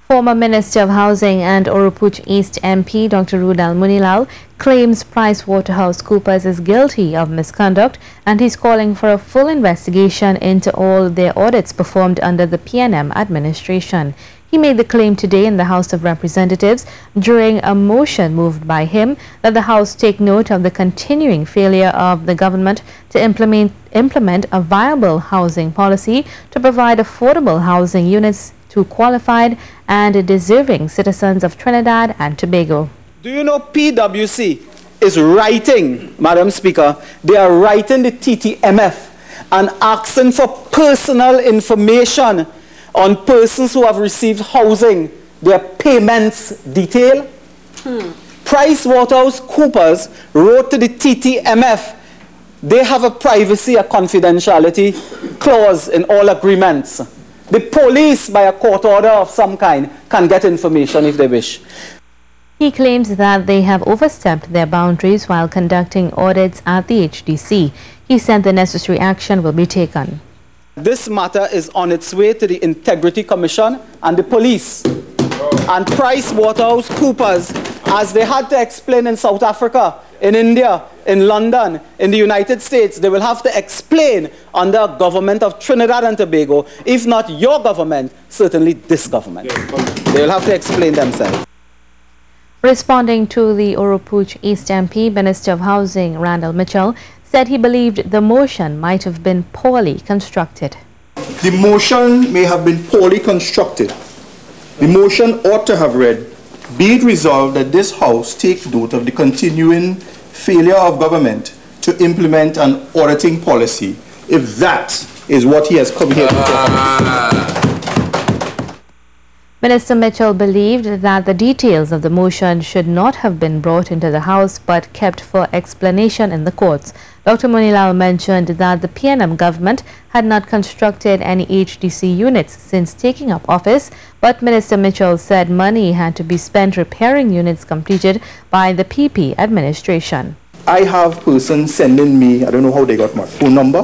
Former Minister of Housing and Oropouche East MP Dr. Roodal Moonilal claims PricewaterhouseCoopers is guilty of misconduct, and he's calling for a full investigation into all their audits performed under the PNM administration. He made the claim today in the House of Representatives during a motion moved by him that the House take note of the continuing failure of the government to implement a viable housing policy to provide affordable housing units to qualified and deserving citizens of Trinidad and Tobago. Do you know PwC is writing, Madam Speaker, they are writing the TTMF and asking for personal information on persons who have received housing, their payments detail. PricewaterhouseCoopers wrote to the TTMF. They have a privacy, a confidentiality clause in all agreements. The police, by a court order of some kind, can get information if they wish. He claims that they have overstepped their boundaries while conducting audits at the HDC. He said the necessary action will be taken. This matter is on its way to the Integrity Commission and the police. And PricewaterhouseCoopers, as they had to explain in South Africa, in India, in London, in the United States, they will have to explain under a government of Trinidad and Tobago, if not your government, certainly this government. They will have to explain themselves. Responding to the Oropouche East MP, Minister of Housing Randall Mitchell said he believed the motion might have been poorly constructed. The motion may have been poorly constructed. The motion ought to have read, "Be it resolved that this House take note of the continuing failure of government to implement an auditing policy," if that is what he has come here to talk about. Minister Mitchell believed that the details of the motion should not have been brought into the House but kept for explanation in the courts. Dr. Moonilal mentioned that the PNM government had not constructed any HDC units since taking up office, but Minister Mitchell said money had to be spent repairing units completed by the PP administration. I have persons sending me, I don't know how they got my phone number.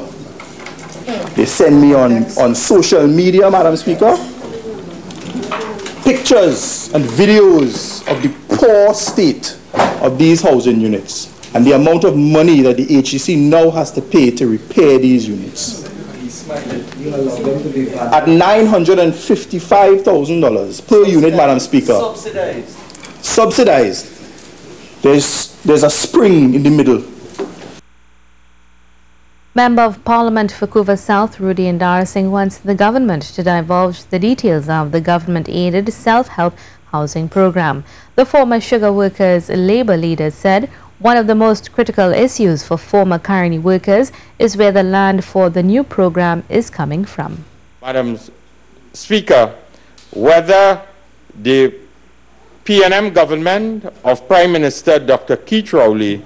They send me on social media, Madam Speaker, pictures and videos of the poor state of these housing units and the amount of money that the HDC now has to pay to repair these units. At $955,000 per unit, Madam Speaker. Subsidized. Subsidized. There's a spring in the middle. Member of Parliament for Couva South, Rudy Singh, wants the government to divulge the details of the government-aided self-help housing program. The former sugar workers' labour leader said one of the most critical issues for former Caroni workers is where the land for the new program is coming from. Madam Speaker, whether the PNM government of Prime Minister Dr. Keith Rowley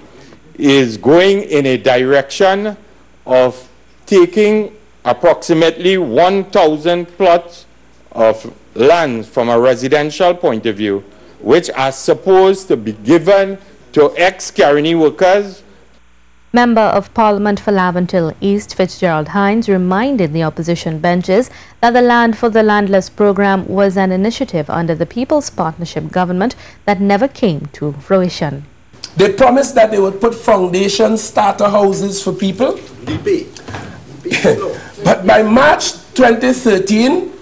is going in a direction of taking approximately 1,000 plots of land from a residential point of view, which are supposed to be given to ex-Caroni workers. Member of Parliament for Laventille East, Fitzgerald Hines, reminded the opposition benches that the Land for the Landless program was an initiative under the People's Partnership government that never came to fruition. They promised that they would put foundation starter houses for people. But by March 2013,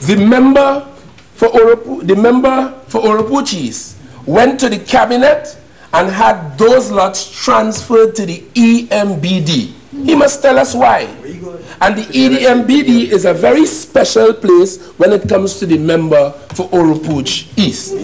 the member for Oropouche East went to the cabinet and had those lots transferred to the EMBD. He must tell us why. And the EMBD is a very special place when it comes to the member for Oropouche East.